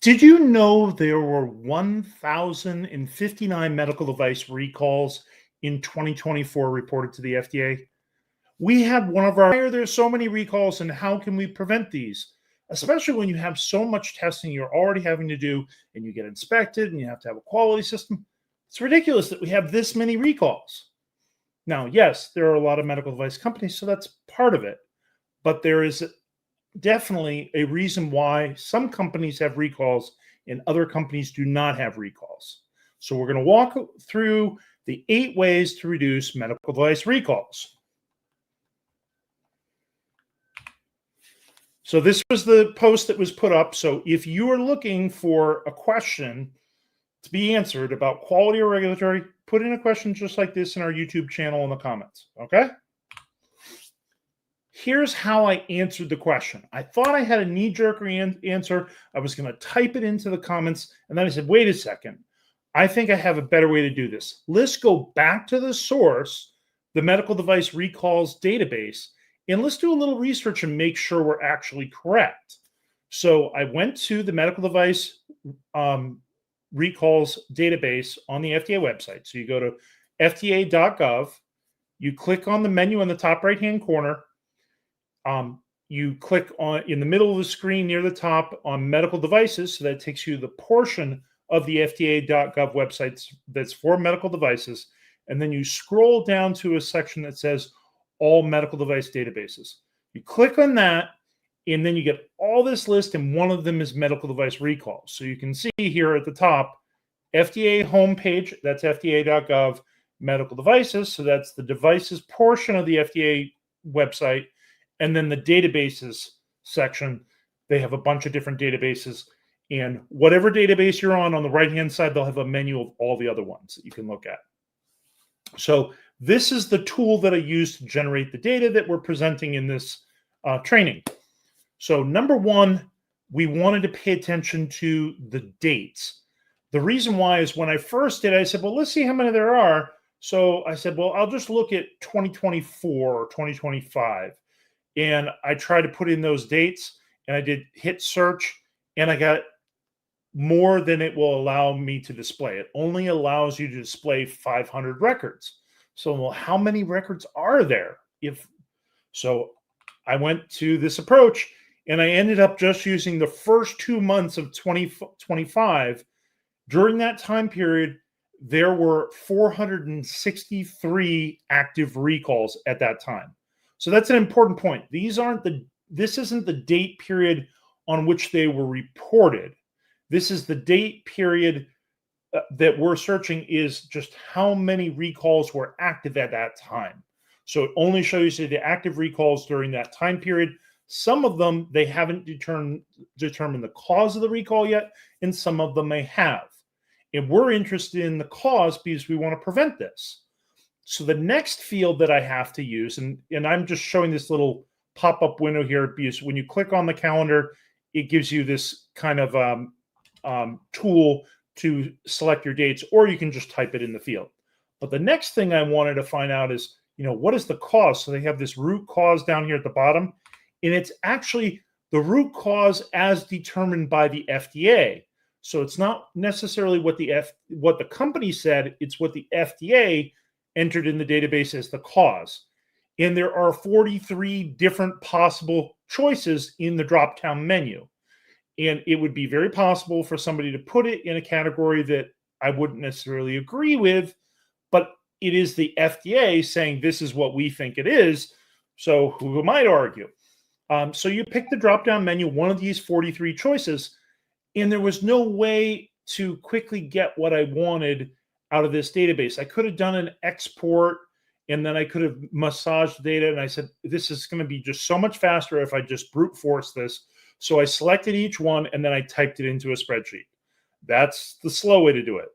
Did you know there were 1,059 medical device recalls in 2024 reported to the FDA? We had one of our, why are there so many recalls and how can we prevent these? Especially when you have so much testing you're already having to do and you get inspected and you have to have a quality system. It's ridiculous that we have this many recalls. Now, yes, there are a lot of medical device companies, so that's part of it. But there is definitely a reason why some companies have recalls and other companies do not have recalls. So we're going to walk through the 8 ways to reduce medical device recalls. So this was the post that was put up. So if you are looking for a question to be answered about quality or regulatory, put in a question just like this in our YouTube channel in the comments, okay? Here's how I answered the question. I thought I had a knee-jerk answer. I was going to type it into the comments, and then I said, wait a second. I think I have a better way to do this. Let's go back to the source, the medical device recalls database, and let's do a little research and make sure we're actually correct. So I went to the medical device recalls database on the FDA website. So you go to fda.gov, you click on the menu in the top right-hand corner, you click on in the middle of the screen near the top on medical devices. So that takes you to the portion of the fda.gov website that's for medical devices. And then you scroll down to a section that says all medical device databases. You click on that, and then you get all this list, and one of them is medical device recalls. So you can see here at the top, FDA homepage, that's fda.gov, medical devices. So that's the devices portion of the FDA website. And then the databases section, they have a bunch of different databases. And whatever database you're on the right-hand side, they'll have a menu of all the other ones that you can look at. So this is the tool that I use to generate the data that we're presenting in this training. So number one, we wanted to pay attention to the dates. The reason why is when I first did, I said, well, let's see how many there are. So I said, well, I'll just look at 2024 or 2025. And I tried to put in those dates, and I did hit search, and I got more than it will allow me to display. It only allows you to display 500 records. So, well, how many records are there? So I went to this approach, and I ended up just using the first 2 months of 2025. During that time period, there were 463 active recalls at that time. So that's an important point. This isn't the date period on which they were reported. This is the date period that we're searching is just how many recalls were active at that time. So it only shows you the active recalls during that time period. Some of them, they haven't determined the cause of the recall yet, and some of them may have. And we're interested in the cause because we want to prevent this. So the next field that I have to use, and I'm just showing this little pop-up window here because when you click on the calendar, it gives you this kind of tool to select your dates, or you can just type it in the field. But the next thing I wanted to find out is, what is the cause? So they have this root cause down here at the bottom, and it's actually the root cause as determined by the FDA. So it's not necessarily what the company said, it's what the FDA entered in the database as the cause. And there are 43 different possible choices in the drop-down menu. And it would be very possible for somebody to put it in a category that I wouldn't necessarily agree with, but it is the FDA saying this is what we think it is. So who am I to argue? So you pick the drop-down menu, one of these 43 choices, and there was no way to quickly get what I wanted out of this database. I could have done an export, and then I could have massaged the data, and I said, this is going to be just so much faster if I just brute force this. So I selected each one, and then I typed it into a spreadsheet. That's the slow way to do it.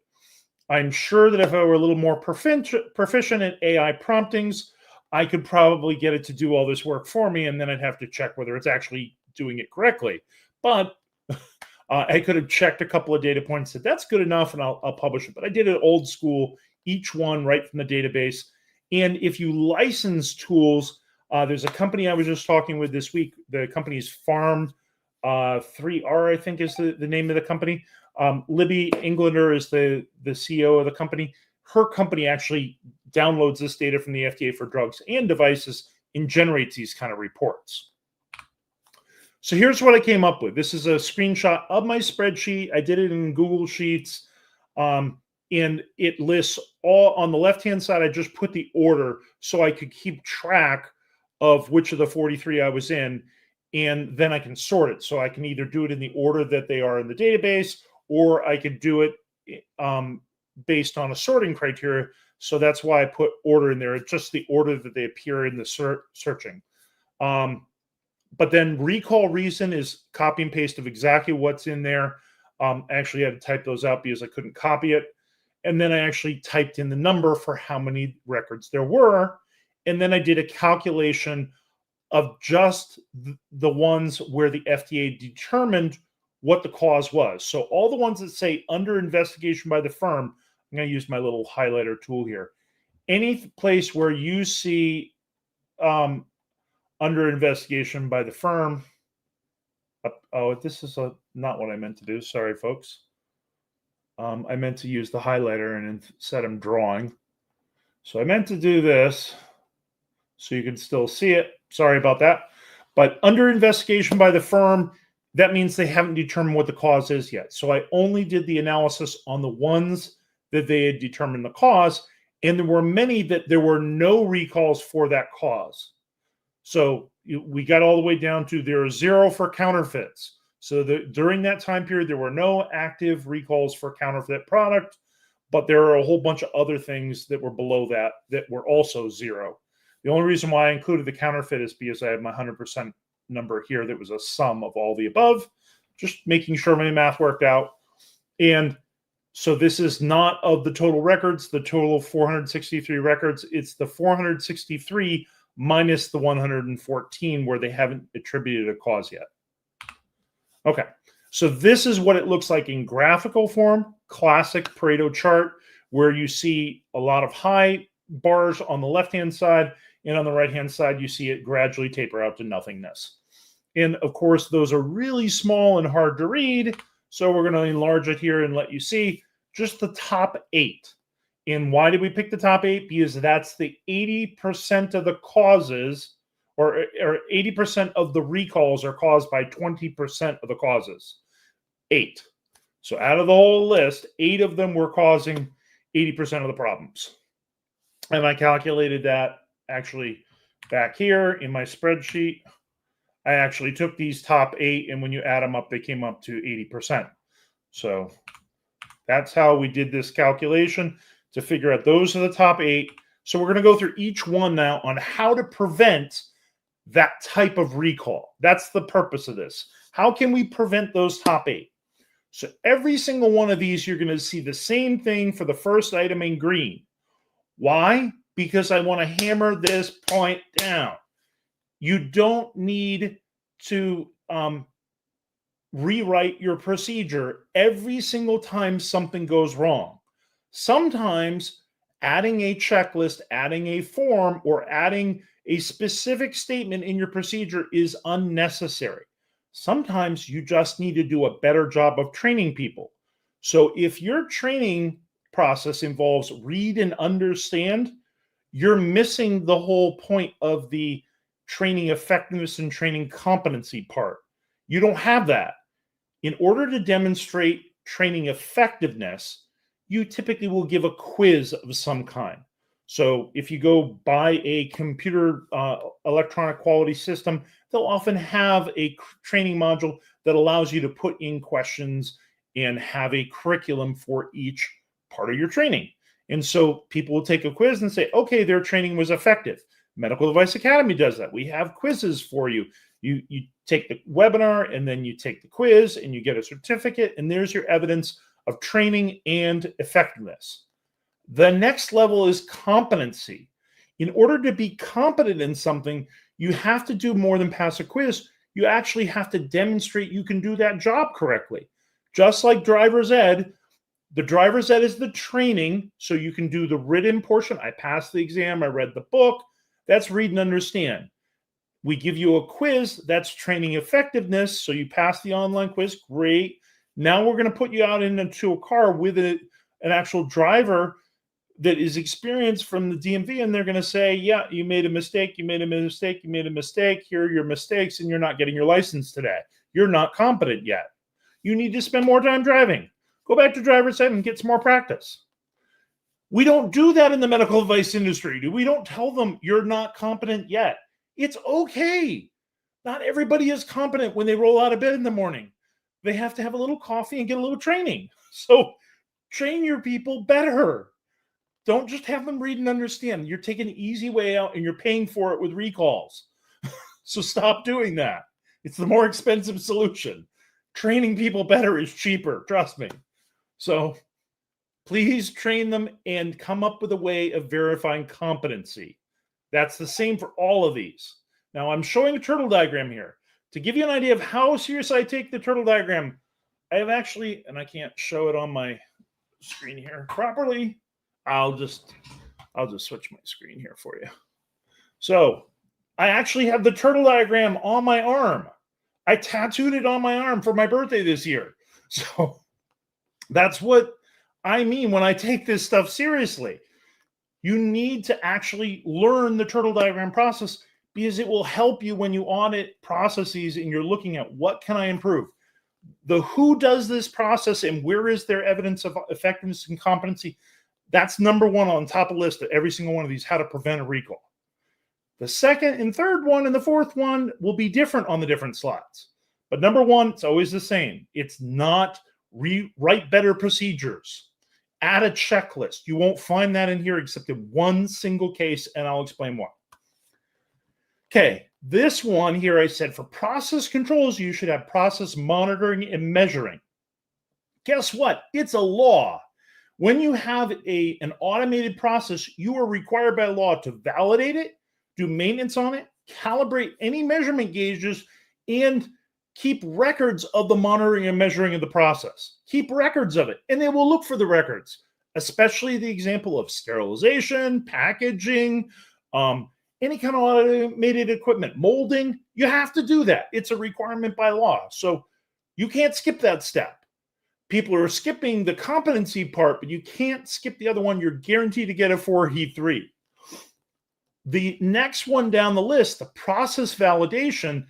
I'm sure that if I were a little more proficient at AI promptings, I could probably get it to do all this work for me, and then I'd have to check whether it's actually doing it correctly. But I could have checked a couple of data points, said that's good enough, and I'll publish it. But I did it old school, each one right from the database. And if you license tools, there's a company I was just talking with this week. The company is Farm 3R, I think, is the name of the company. Libby Englander is the CEO of the company. Her company actually downloads this data from the FDA for drugs and devices and generates these kind of reports. So here's what I came up with. This is a screenshot of my spreadsheet. I did it in Google Sheets. And it lists all on the left-hand side. I just put the order so I could keep track of which of the 43 I was in. And then I can sort it. So I can either do it in the order that they are in the database, or I could do it based on a sorting criteria. So that's why I put order in there. It's just the order that they appear in the searching. But then recall reason is copy and paste of exactly what's in there. I actually had to type those out because I couldn't copy it. And then I actually typed in the number for how many records there were. And then I did a calculation of just the ones where the FDA determined what the cause was. So all the ones that say under investigation by the firm, I'm going to use my little highlighter tool here. Any place where you see under investigation by the firm. Oh, this is not what I meant to do. Sorry, folks. I meant to use the highlighter and instead I'm drawing. So I meant to do this so you can still see it. Sorry about that. But under investigation by the firm, that means they haven't determined what the cause is yet. So I only did the analysis on the ones that they had determined the cause. And there were many that there were no recalls for that cause. So we got all the way down to there are 0 for counterfeits. So during that time period, there were no active recalls for counterfeit product, but there are a whole bunch of other things that were below that were also 0. The only reason why I included the counterfeit is because I have my 100% number here that was a sum of all the above, just making sure my math worked out. And so this is not of the total records, the total 463 records. It's the 463 minus the 114 where they haven't attributed a cause yet. Okay, so this is what it looks like in graphical form, classic Pareto chart, where you see a lot of high bars on the left-hand side, and on the right-hand side, you see it gradually taper out to nothingness. And of course, those are really small and hard to read, so we're going to enlarge it here and let you see just the top 8. And why did we pick the top 8? Because that's the 80% of the causes, or 80% of the recalls are caused by 20% of the causes. 8. So out of the whole list, 8 of them were causing 80% of the problems. And I calculated that actually back here in my spreadsheet. I actually took these top 8, and when you add them up, they came up to 80%. So that's how we did this calculation to figure out those are the top 8. So we're going to go through each one now on how to prevent that type of recall. That's the purpose of this. How can we prevent those top 8? So every single one of these, you're going to see the same thing for the first item in green. Why? Because I want to hammer this point down. You don't need to rewrite your procedure every single time something goes wrong. Sometimes adding a checklist, adding a form, or adding a specific statement in your procedure is unnecessary. Sometimes you just need to do a better job of training people. So if your training process involves read and understand, you're missing the whole point of the training effectiveness and training competency part. You don't have that. In order to demonstrate training effectiveness, you typically will give a quiz of some kind. So if you go buy a computer electronic quality system, they'll often have a training module that allows you to put in questions and have a curriculum for each part of your training. And so people will take a quiz and say, okay, their training was effective. Medical Device Academy does that. We have quizzes for you. You take the webinar and then you take the quiz and you get a certificate, and there's your evidence of training and effectiveness. The next level is competency. In order to be competent in something, you have to do more than pass a quiz. You actually have to demonstrate you can do that job correctly. Just like driver's ed, the driver's ed is the training, so you can do the written portion. I passed the exam, I read the book. That's read and understand. We give you a quiz. That's training effectiveness. So you pass the online quiz. Great. Now we're going to put you out into a car with an actual driver that is experienced from the DMV, and they're going to say, yeah, you made a mistake, you made a mistake, you made a mistake. Here are your mistakes, and you're not getting your license today. You're not competent yet. You need to spend more time driving. Go back to driver's ed and get some more practice. We don't do that in the medical device industry. We don't tell them you're not competent yet. It's okay. Not everybody is competent when they roll out of bed in the morning. They have to have a little coffee and get a little training. So train your people better. Don't just have them read and understand. You're taking the easy way out and you're paying for it with recalls. So stop doing that. It's the more expensive solution. Training people better is cheaper. Trust me. So please train them and come up with a way of verifying competency. That's the same for all of these. Now I'm showing a turtle diagram here. To give you an idea of how serious I take the turtle diagram, I have actually, and I can't show it on my screen here properly. I'll just switch my screen here for you. So I actually have the turtle diagram on my arm. I tattooed it on my arm for my birthday this year. So that's what I mean when I take this stuff seriously. You need to actually learn the turtle diagram process because it will help you when you audit processes and you're looking at what can I improve. The who does this process and where is there evidence of effectiveness and competency. That's number one on top of the list of every single one of these, how to prevent a recall. The second and third one and the fourth one will be different on the different slides. But number one, it's always the same. It's not write better procedures. Add a checklist. You won't find that in here except in one single case, and I'll explain why. Okay, this one here I said for process controls, you should have process monitoring and measuring. Guess what? It's a law. When you have an automated process, you are required by law to validate it, do maintenance on it, calibrate any measurement gauges, and keep records of the monitoring and measuring of the process. Keep records of it, and they will look for the records, especially the example of sterilization, packaging, any kind of automated equipment, molding. You have to do that. It's a requirement by law. So you can't skip that step. People are skipping the competency part, but you can't skip the other one. You're guaranteed to get a 4E3. The next one down the list, the process validation,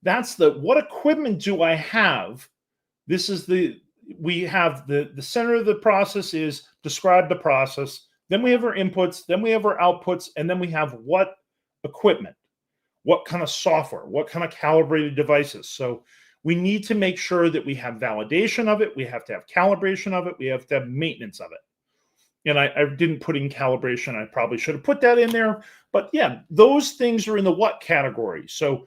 that's the what equipment do I have? This is we have the center of the process is describe the process. Then we have our inputs, then we have our outputs, and then we have what equipment, what kind of software, what kind of calibrated devices. So we need to make sure that we have validation of it. We have to have calibration of it. We have to have maintenance of it. And I didn't put in calibration. I probably should have put that in there. But yeah, those things are in the what category. So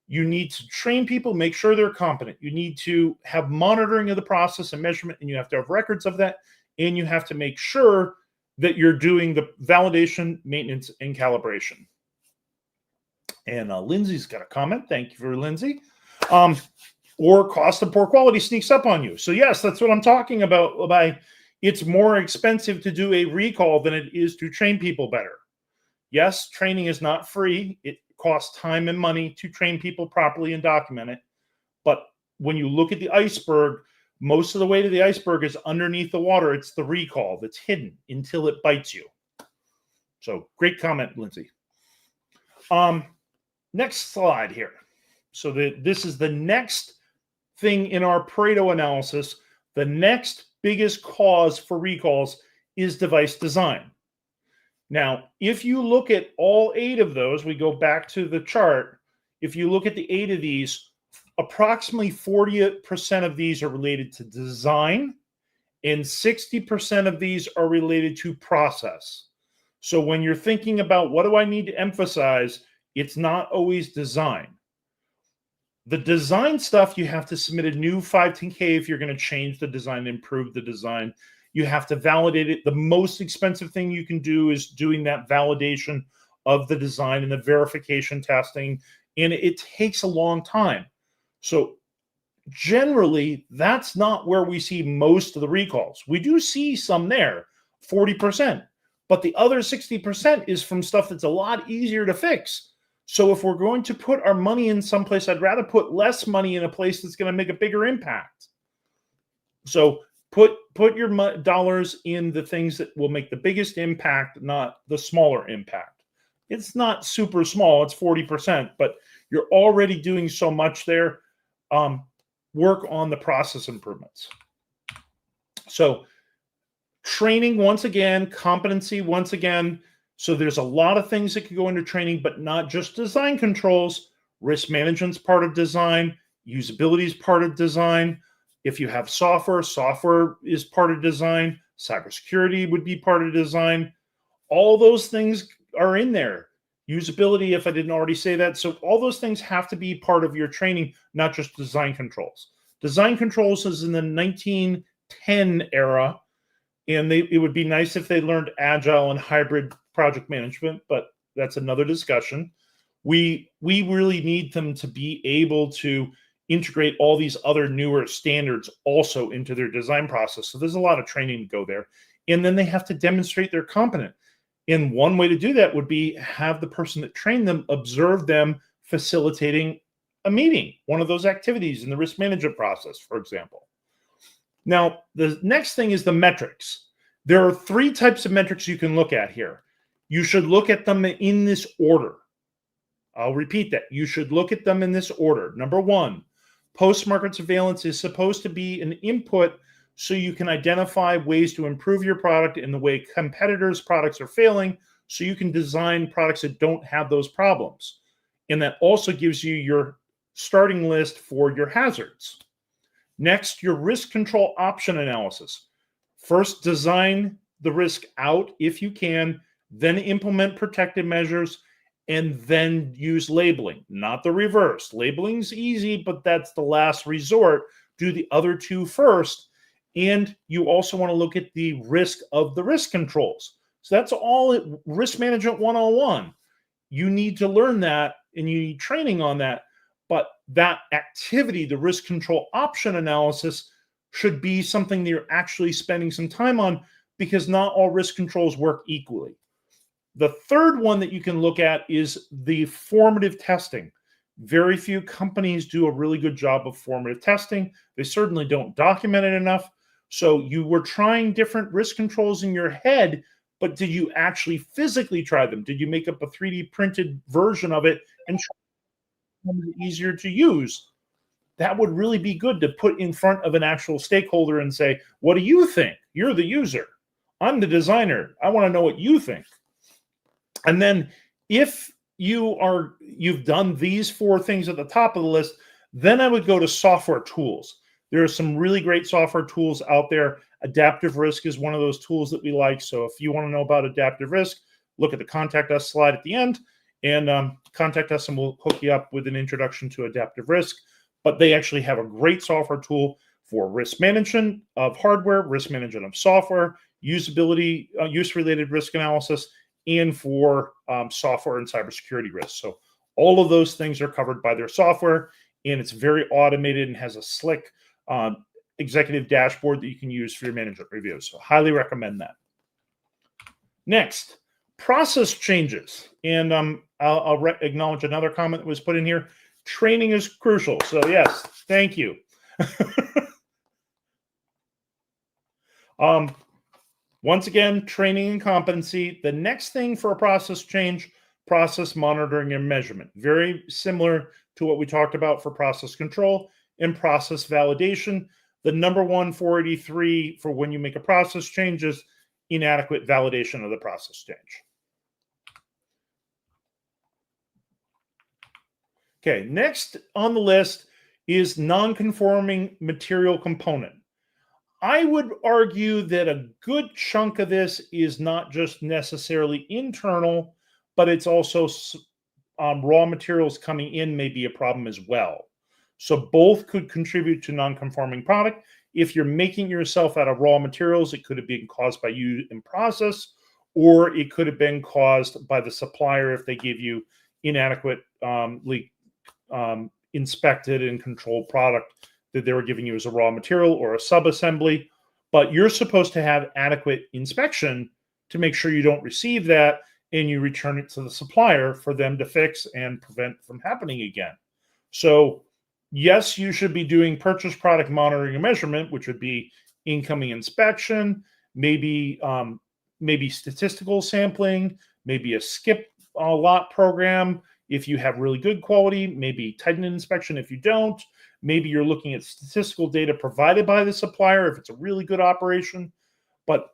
you need to train people, make sure they're competent. You need to have monitoring of the process and measurement, and you have to have records of that. And you have to make sure that you're doing the validation, maintenance, and calibration. And Lindsay's got a comment. Thank you for Lindsay. Or cost of poor quality sneaks up on you. So yes, that's what I'm talking about by it's more expensive to do a recall than it is to train people better. Yes, training is not free. It costs time and money to train people properly and document it. But when you look at the iceberg, most of the way to the iceberg is underneath the water. It's the recall that's hidden until it bites you. So great comment, Lindsay. Next slide here. So this is the next thing in our Pareto analysis. The next biggest cause for recalls is device design. Now, if you look at all 8 of those, we go back to the chart. If you look at the 8 of these, approximately 40% of these are related to design, and 60% of these are related to process. So when you're thinking about what do I need to emphasize, it's not always design. The design stuff, you have to submit a new 510K if you're going to change the design, improve the design. You have to validate it. The most expensive thing you can do is doing that validation of the design and the verification testing, and it takes a long time. So generally, that's not where we see most of the recalls. We do see some there, 40%, but the other 60% is from stuff that's a lot easier to fix. So if we're going to put our money in someplace, I'd rather put less money in a place that's going to make a bigger impact. So put your dollars in the things that will make the biggest impact, not the smaller impact. It's not super small, it's 40%, but you're already doing so much there. Work on the process improvements. So training, once again, competency, once again. So there's a lot of things that could go into training, but not just design controls. Risk management's part of design. Usability is part of design. If you have software, software is part of design. Cybersecurity would be part of design. All those things are in there. Usability, if I didn't already say that. So all those things have to be part of your training, not just design controls. Design controls is in the 1910 era, and it would be nice if they learned agile and hybrid project management, but that's another discussion. We really need them to be able to integrate all these other newer standards also into their design process. So there's a lot of training to go there. And then they have to demonstrate they're competent. And one way to do that would be have the person that trained them observe them facilitating a meeting, one of those activities in the risk management process, for example. Now, the next thing is the metrics. There are 3 types of metrics you can look at here. You should look at them in this order. I'll repeat that. You should look at them in this order. Number 1, post-market surveillance is supposed to be an input so you can identify ways to improve your product in the way competitors' products are failing, so you can design products that don't have those problems. And that also gives you your starting list for your hazards. Next, your risk control option analysis. First, design the risk out if you can, then implement protective measures, and then use labeling, not the reverse. Labeling's easy, but that's the last resort. Do the other 2 first. And you also want to look at the risk of the risk controls. So that's all risk management 101. You need to learn that and you need training on that. But that activity, the risk control option analysis, should be something that you're actually spending some time on, because not all risk controls work equally. The third one that you can look at is the formative testing. Very few companies do a really good job of formative testing. They certainly don't document it enough. So you were trying different risk controls in your head, but did you actually physically try them? Did you make up a 3D printed version of it and try it easier to use? That would really be good to put in front of an actual stakeholder and say, what do you think? You're the user. I'm the designer. I want to know what you think. And then if you've done these 4 things at the top of the list, then I would go to software tools. There are some really great software tools out there. Adaptive risk is one of those tools that we like. So if you want to know about adaptive risk, look at the contact us slide at the end and contact us and we'll hook you up with an introduction to adaptive risk. But they actually have a great software tool for risk management of hardware, risk management of software, usability, use-related risk analysis, and for software and cybersecurity risks. So all of those things are covered by their software, and it's very automated and has a slick executive dashboard that you can use for your management reviews. So highly recommend that. Next, process changes. And I'll acknowledge another comment that was put in here. Training is crucial. So yes, thank you. Once again, training and competency. The next thing for a process change, process monitoring and measurement. Very similar to what we talked about for process control and process validation. The number 1 483 for when you make a process change is inadequate validation of the process change. Okay, next on the list is non-conforming material component. I would argue that a good chunk of this is not just necessarily internal, but it's also raw materials coming in may be a problem as well. So both could contribute to non-conforming product. If you're making yourself out of raw materials, it could have been caused by you in process, or it could have been caused by the supplier if they give you inadequate inspected and controlled product that they were giving you as a raw material or a sub-assembly. But you're supposed to have adequate inspection to make sure you don't receive that. and you return it to the supplier for them to fix and prevent from happening again. So yes, you should be doing purchase product monitoring and measurement, which would be incoming inspection, maybe maybe statistical sampling, maybe a skip lot program if you have really good quality, maybe tighten inspection if you don't. Maybe you're looking at statistical data provided by the supplier if it's a really good operation. But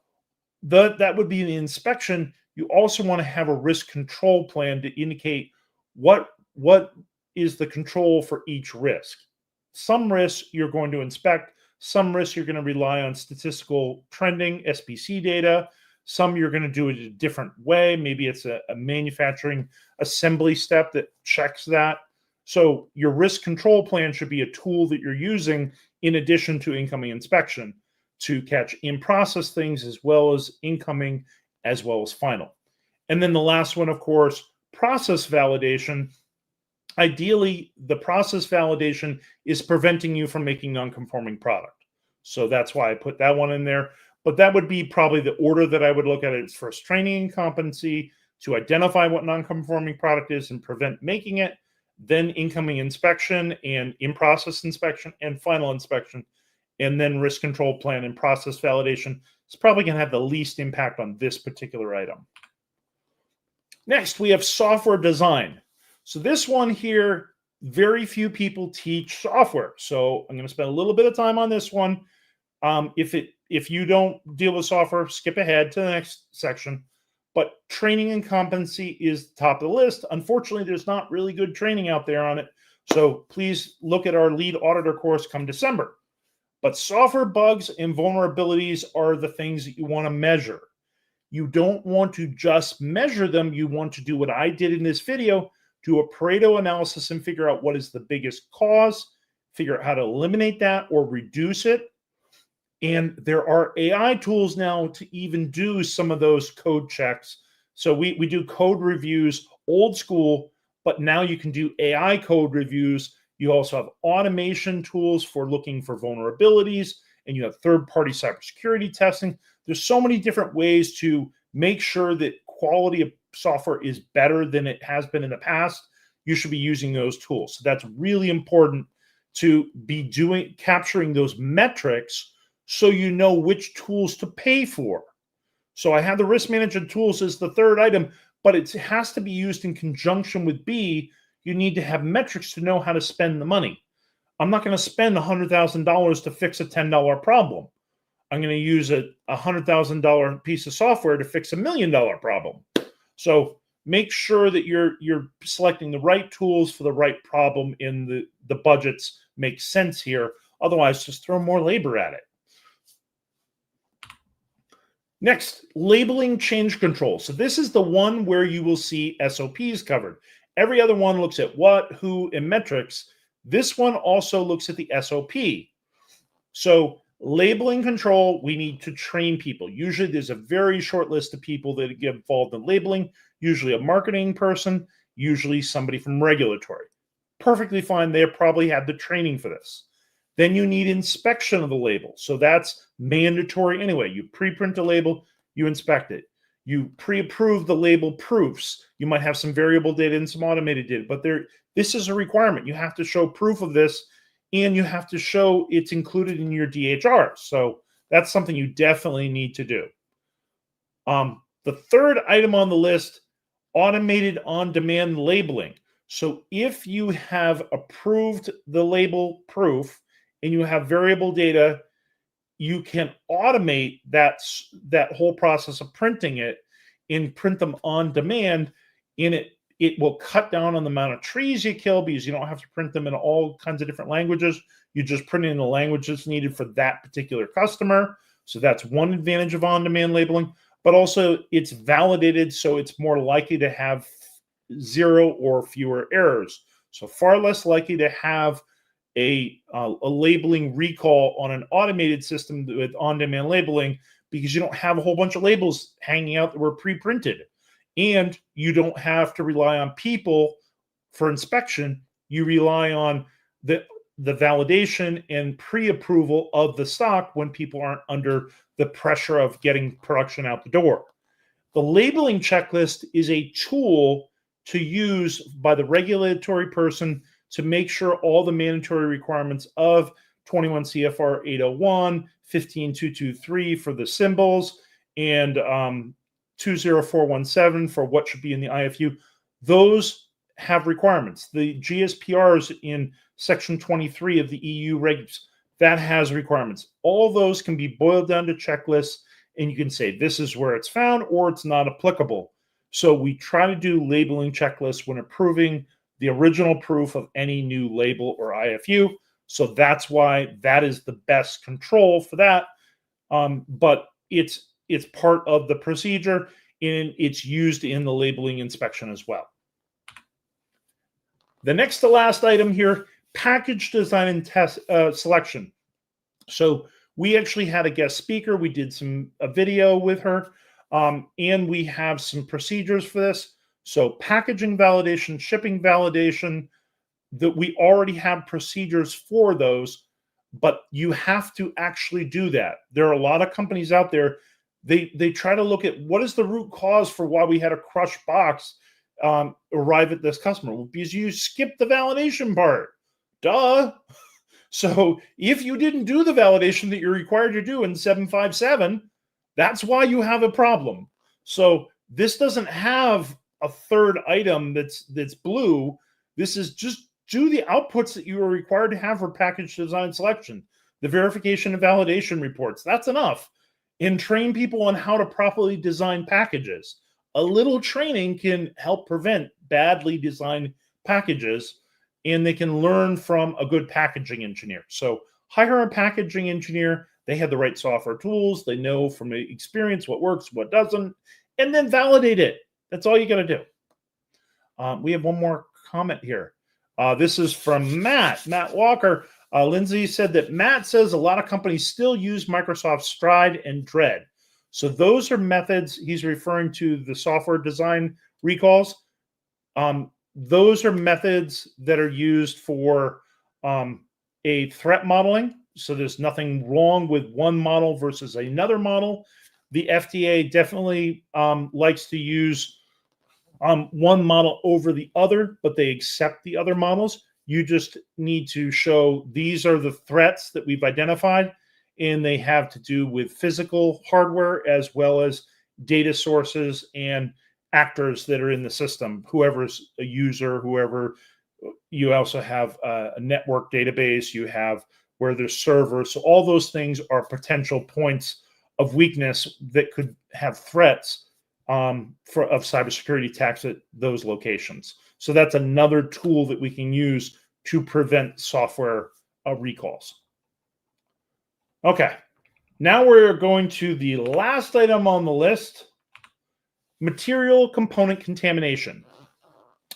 that would be the inspection. You also want to have a risk control plan to indicate what is the control for each risk. Some risks you're going to inspect, some risks you're going to rely on statistical trending, SPC data. Some you're going to do it a different way. Maybe it's a manufacturing assembly step that checks that. So your risk control plan should be a tool that you're using in addition to incoming inspection to catch in-process things as well as incoming as well as final. And then the last one, of course, process validation. Ideally, the process validation is preventing you from making non-conforming product. So that's why I put that one in there. But that would be probably the order that I would look at it. It's first training and competency to identify what non-conforming product is and prevent making it, then incoming inspection and in-process inspection and final inspection, and then risk control plan and process validation. It's probably going to have the least impact on this particular item. Next, we have software design. So this one here, very few people teach software. So I'm going to spend a little bit of time on this one. If you don't deal with software, skip ahead to the next section. But training and competency is the top of the list. Unfortunately, there's not really good training out there on it. So please look at our lead auditor course come December. But software bugs and vulnerabilities are the things that you want to measure. You don't want to just measure them. You want to do what I did in this video, do a Pareto analysis and figure out what is the biggest cause, figure out how to eliminate that or reduce it. And there are AI tools now to even do some of those code checks. So we do code reviews, old school, but now you can do AI code reviews. You also have automation tools for looking for vulnerabilities, and you have third-party cybersecurity testing. There's so many different ways to make sure that quality of software is better than it has been in the past. You should be using those tools. So that's really important to be capturing those metrics so you know which tools to pay for. So I have the risk management tools as the third item, but it has to be used in conjunction with B. You need to have metrics to know how to spend the money. I'm not going to spend $100,000 to fix a $10 problem. I'm going to use a $100,000 piece of software to fix $1 million problem. So make sure that you're selecting the right tools for the right problem in the budgets make sense here. Otherwise, just throw more labor at it. Next, labeling change control. So this is the one where you will see SOPs covered. Every other one looks at what, who, and metrics. This one also looks at the SOP. So labeling control, we need to train people. Usually there's a very short list of people that get involved in labeling, usually a marketing person, usually somebody from regulatory. Perfectly fine. They probably had the training for this. Then you need inspection of the label. So that's mandatory anyway. You pre-print a label, you inspect it. You pre-approve the label proofs. You might have some variable data and some automated data, but this is a requirement. You have to show proof of this, and you have to show it's included in your DHR. So that's something you definitely need to do. The third item on the list, automated on-demand labeling. So if you have approved the label proof and you have variable data, you can automate that whole process of printing it and print them on demand. And it will cut down on the amount of trees you kill because you don't have to print them in all kinds of different languages. You just print it in the language that's needed for that particular customer. So that's one advantage of on-demand labeling. But also it's validated, so it's more likely to have 0 or fewer errors. So far less likely to have a labeling recall on an automated system with on-demand labeling because you don't have a whole bunch of labels hanging out that were pre-printed. And you don't have to rely on people for inspection. You rely on the validation and pre-approval of the stock when people aren't under the pressure of getting production out the door. The labeling checklist is a tool to use by the regulatory person to make sure all the mandatory requirements of 21 CFR 801, 15223 for the symbols, and 20417 for what should be in the IFU, those have requirements. The GSPRs in section 23 of the EU regs, that has requirements. All those can be boiled down to checklists, and you can say this is where it's found or it's not applicable. So we try to do labeling checklists when approving the original proof of any new label or IFU. So that's why that is the best control for that. But it's part of the procedure, and it's used in the labeling inspection as well. The next to last item here, package design and test selection. So we actually had a guest speaker. We did a video with her, and we have some procedures for this. So packaging validation, shipping validation, that we already have procedures for those, but you have to actually do that. There are a lot of companies out there, they try to look at what is the root cause for why we had a crushed box arrive at this customer. Well, because you skipped the validation part. Duh. So if you didn't do the validation that you're required to do in 757, that's why you have a problem. So this doesn't have a third item that's blue. This is just do the outputs that you are required to have for package design selection, the verification and validation reports. That's enough. And train people on how to properly design packages. A little training can help prevent badly designed packages, and they can learn from a good packaging engineer. So hire a packaging engineer. They have the right software tools. They know from experience what works, what doesn't, and then validate it. That's all you got to do. We have one more comment here. This is from Matt Walker. Lindsay said that Matt says a lot of companies still use Microsoft Stride and Dread. So those are methods. He's referring to the software design recalls. Those are methods that are used for a threat modeling. So there's nothing wrong with one model versus another model. The FDA definitely likes to use one model over the other, but they accept the other models. You just need to show these are the threats that we've identified, and they have to do with physical hardware as well as data sources and actors that are in the system, whoever's a user, whoever. You also have a network database, you have where there's servers. So all those things are potential points of weakness that could have threats of cybersecurity attacks at those locations. So that's another tool that we can use to prevent software recalls. Okay, now we're going to the last item on the list, material component contamination.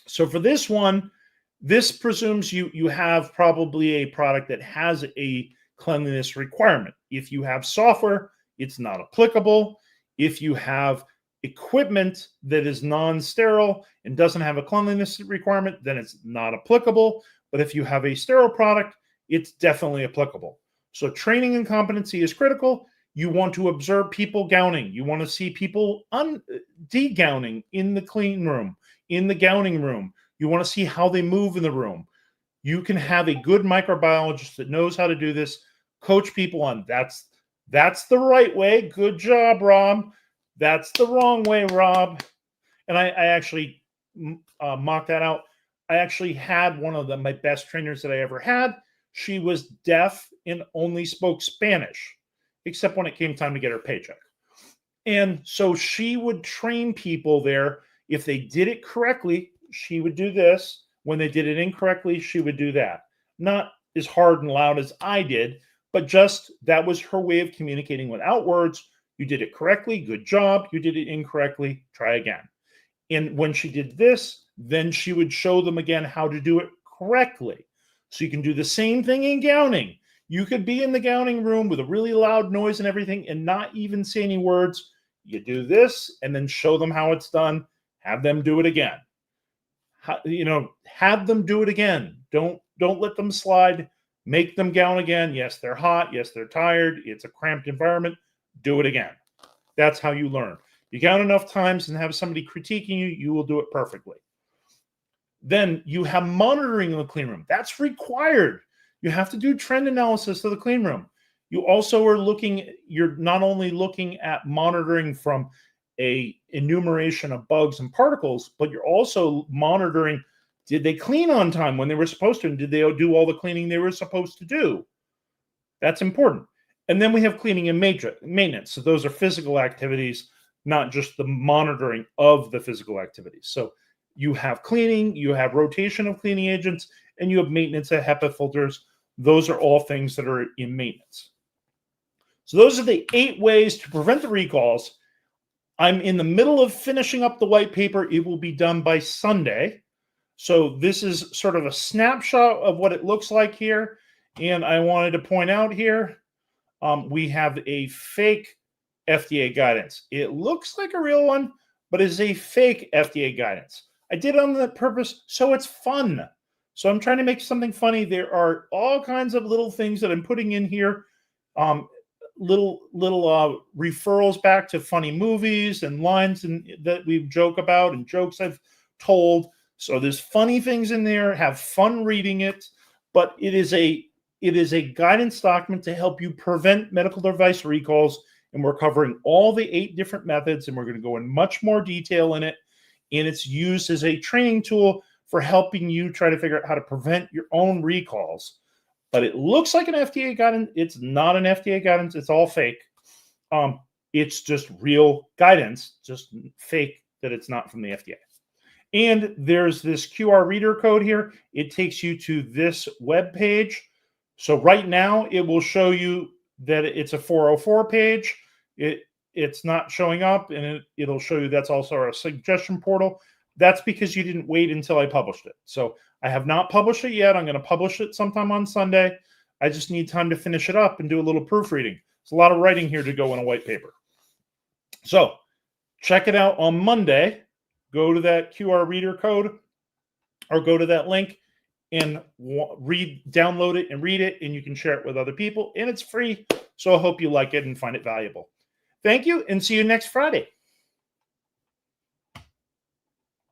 So for this one, this presumes you have probably a product that has a cleanliness requirement. If you have software, it's not applicable. If you have equipment that is non-sterile and doesn't have a cleanliness requirement, then it's not applicable. But if you have a sterile product, it's definitely applicable. So training and competency is critical. You want to observe people gowning. You want to see people de-gowning in the clean room, in the gowning room. You want to see how they move in the room. You can have a good microbiologist that knows how to do this, coach people on that's the right way. Good job, Rob. That's the wrong way, Rob. And I actually mocked that out. I actually had one of my best trainers that I ever had. She was deaf and only spoke Spanish, except when it came time to get her paycheck. And so she would train people there. If they did it correctly, she would do this. When they did it incorrectly, she would do that. Not as hard and loud as I did, but just that was her way of communicating without words. You did it correctly, good job. You did it incorrectly, try again. And when she did this, then she would show them again how to do it correctly. So you can do the same thing in gowning. You could be in the gowning room with a really loud noise and everything and not even say any words. You do this and then show them how it's done. Have them do it again. Have them do it again. Don't let them slide. Make them gown again. Yes, they're hot. Yes, they're tired. It's a cramped environment. Do it again. That's how you learn. you count enough times and have somebody critiquing you, you will do it perfectly. Then you have monitoring in the clean room. That's required. You have to do trend analysis of the clean room. You also are you're not only looking at monitoring from a enumeration of bugs and particles, but you're also monitoring, did they clean on time when they were supposed to, and did they do all the cleaning they were supposed to do? That's important. And then we have cleaning and maintenance. So those are physical activities, not just the monitoring of the physical activities. So you have cleaning, you have rotation of cleaning agents, and you have maintenance of HEPA filters. Those are all things that are in maintenance. So those are the 8 ways to prevent the recalls. I'm in the middle of finishing up the white paper. It will be done by Sunday. So this is sort of a snapshot of what it looks like here. And I wanted to point out here, we have a fake FDA guidance. It looks like a real one, but it's a fake FDA guidance. I did it on that purpose, so it's fun. So I'm trying to make something funny. There are all kinds of little things that I'm putting in here, little referrals back to funny movies and lines that we joke about and jokes I've told. So there's funny things in there. Have fun reading it, but it is a guidance document to help you prevent medical device recalls. And we're covering all the 8 different methods, and we're going to go in much more detail in it. And it's used as a training tool for helping you try to figure out how to prevent your own recalls. But it looks like an FDA guidance. It's not an FDA guidance. It's all fake. It's just real guidance, just fake that it's not from the FDA. And there's this QR reader code here. It takes you to this web page. So right now it will show you that it's a 404 page. It's not showing up, and it'll show you that's also our suggestion portal. That's because you didn't wait until I published it. So I have not published it yet. I'm going to publish it sometime on Sunday. I just need time to finish it up and do a little proofreading. It's a lot of writing here to go in a white paper. So check it out on Monday. Go to that QR reader code or go to that link and download it and read it, and you can share it with other people, and it's free. So I hope you like it and find it valuable. Thank you, and see you next Friday.